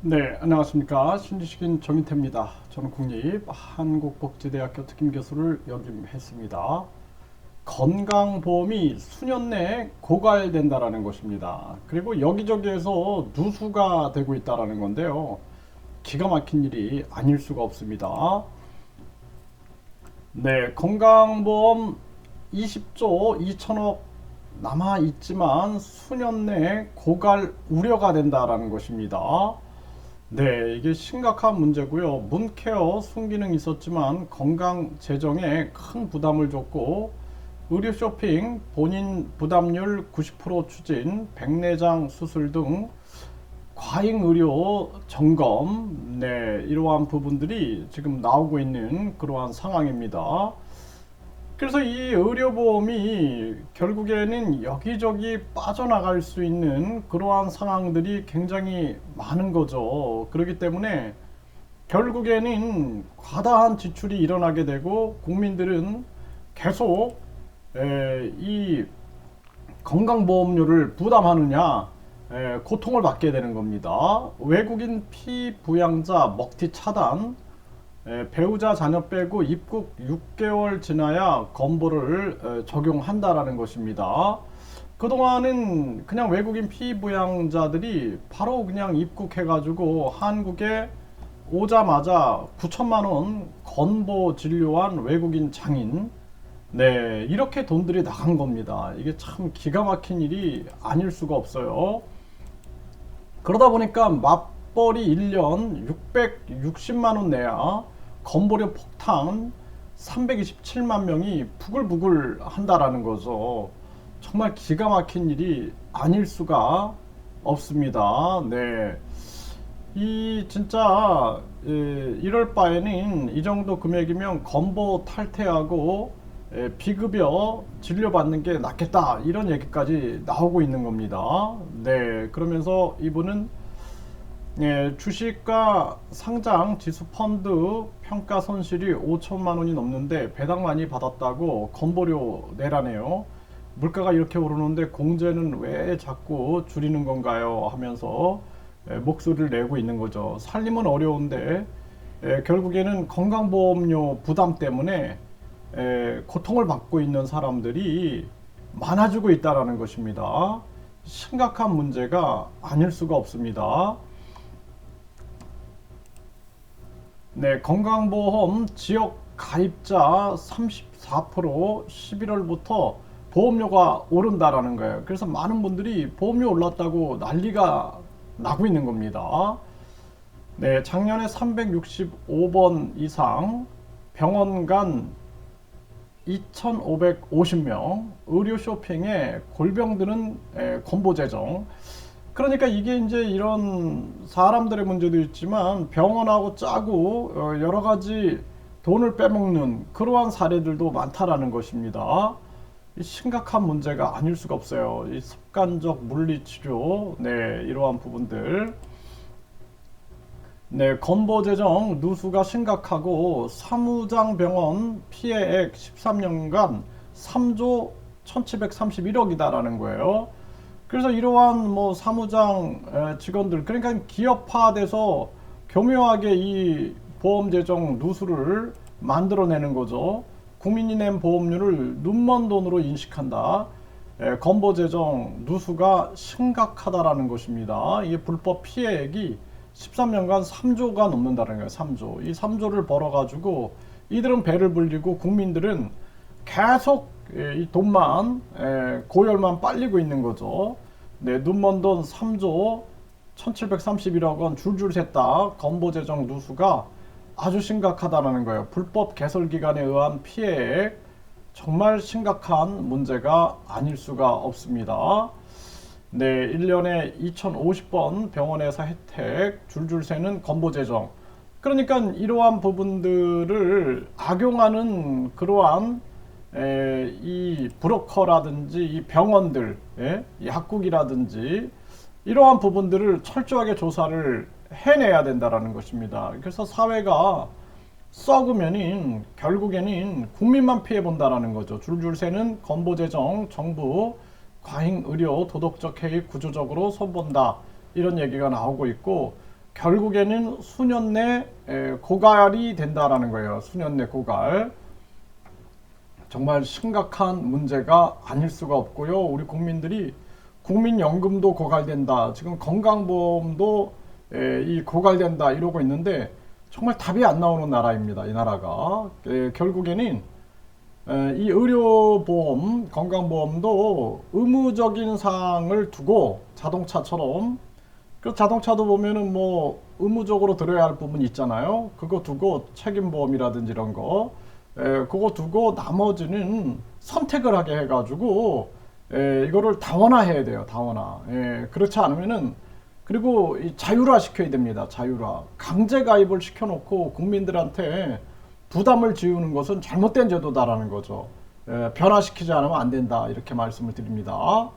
네, 안녕하십니까. 신지식인 정인태입니다. 저는 국립한국복지대학교 특임교수를 역임했습니다. 건강보험이 수년 내에 고갈된다라는 것입니다. 그리고 여기저기에서 누수가 되고 있다라는 건데요. 기가 막힌 일이 아닐 수가 없습니다. 네, 건강보험 20조 2천억 남아 있지만 수년 내에 고갈 우려가 된다라는 것입니다. 네, 이게 심각한 문제고요. 문케어 순기능이 있었지만 건강 재정에 큰 부담을 줬고 의료 쇼핑, 본인 부담률 90% 추진, 백내장 수술 등 과잉 의료 점검, 네, 이러한 부분들이 지금 나오고 있는 그러한 상황입니다. 그래서 이 의료보험이 결국에는 여기저기 빠져나갈 수 있는 그러한 상황들이 굉장히 많은 거죠. 그렇기 때문에 결국에는 과다한 지출이 일어나게 되고 국민들은 계속 이 건강보험료를 부담하느냐 고통을 받게 되는 겁니다. 외국인 피부양자 먹튀 차단, 배우자 자녀 빼고 입국 6개월 지나야 건보를 적용한다라는 것입니다. 그동안은 그냥 외국인 피부양자들이 바로 그냥 입국해가지고 한국에 오자마자 9천만 원 건보 진료한 외국인 장인, 네, 이렇게 돈들이 나간 겁니다. 이게 참 기가 막힌 일이 아닐 수가 없어요. 그러다 보니까 맞벌이 1년 660만 원 내야 건보료 폭탄 327만 명이 부글부글 한다라는 거죠. 정말 기가 막힌 일이 아닐 수가 없습니다. 네. 이 진짜 이럴 바에는 이 정도 금액이면 건보 탈퇴하고 비급여 진료받는 게 낫겠다 이런 얘기까지 나오고 있는 겁니다. 네, 그러면서 이분은 주식과 상장 지수 펀드 평가 손실이 5천만 원이 넘는데 배당 많이 받았다고 건보료 내라네요. 물가가 이렇게 오르는데 공제는 왜 자꾸 줄이는 건가요? 하면서 목소리를 내고 있는 거죠. 살림은 어려운데 결국에는 건강보험료 부담 때문에 고통을 받고 있는 사람들이 많아지고 있다는 것입니다. 심각한 문제가 아닐 수가 없습니다. 네, 건강보험 지역 가입자 34% 11월부터 보험료가 오른다라는 거예요. 그래서 많은 분들이 보험료 올랐다고 난리가 나고 있는 겁니다. 네, 작년에 365번 이상 병원 간 2,550명, 의료 쇼핑에 골병드는 건보 재정. 그러니까 이게 이제 이런 사람들의 문제도 있지만 병원하고 짜고 여러 가지 돈을 빼먹는 그러한 사례들도 많다라는 것입니다. 심각한 문제가 아닐 수가 없어요. 이 습관적 물리치료, 네, 이러한 부분들. 네, 건보 재정 누수가 심각하고 사무장 병원 피해액 13년간 3조 1731억이다라는 거예요. 그래서 이러한 뭐 사무장 직원들, 그러니까 기업화돼서 교묘하게 이 보험 재정 누수를 만들어내는 거죠. 국민이 낸 보험료를 눈먼 돈으로 인식한다. 건보 재정 누수가 심각하다라는 것입니다. 이게 불법 피해액이 13년간 3조가 넘는다는 거예요. 3조. 이 3조를 벌어가지고 이들은 배를 불리고 국민들은 계속 이 돈만 고열만 빨리고 있는 거죠. 네, 눈먼 돈 3조 1731억 원 줄줄 샜다. 건보재정 누수가 아주 심각하다는 거예요. 불법 개설 기관에 의한 피해액 정말 심각한 문제가 아닐 수가 없습니다. 네, 1년에 2050번 병원에서 혜택 줄줄 새는 건보재정. 그러니까 이러한 부분들을 악용하는 그러한 이 브로커라든지 이 병원들, 약국이라든지 이러한 부분들을 철저하게 조사를 해내야 된다라는 것입니다. 그래서 사회가 썩으면은 결국에는 국민만 피해 본다라는 거죠. 줄줄 새는 건보재정, 정부 과잉 의료 도덕적 해이 구조적으로 손본다 이런 얘기가 나오고 있고 결국에는 수년 내 고갈이 된다라는 거예요. 수년 내 고갈. 정말 심각한 문제가 아닐 수가 없고요. 우리 국민들이 국민연금도 고갈된다. 지금 건강보험도 이 고갈된다 이러고 있는데 정말 답이 안 나오는 나라입니다. 이 나라가. 결국에는 이 의료보험, 건강보험도 의무적인 사항을 두고 자동차처럼 그 자동차도 보면은 뭐 의무적으로 들어야 할 부분이 있잖아요. 그거 두고 책임보험이라든지 이런 거 그거 두고 나머지는 선택을 하게 해가지고 이거를 다원화해야 돼요. 다원화. 그렇지 않으면은 그리고 이 자율화 시켜야 됩니다. 자율화. 강제 가입을 시켜놓고 국민들한테 부담을 지우는 것은 잘못된 제도다라는 거죠. 변화시키지 않으면 안 된다. 이렇게 말씀을 드립니다.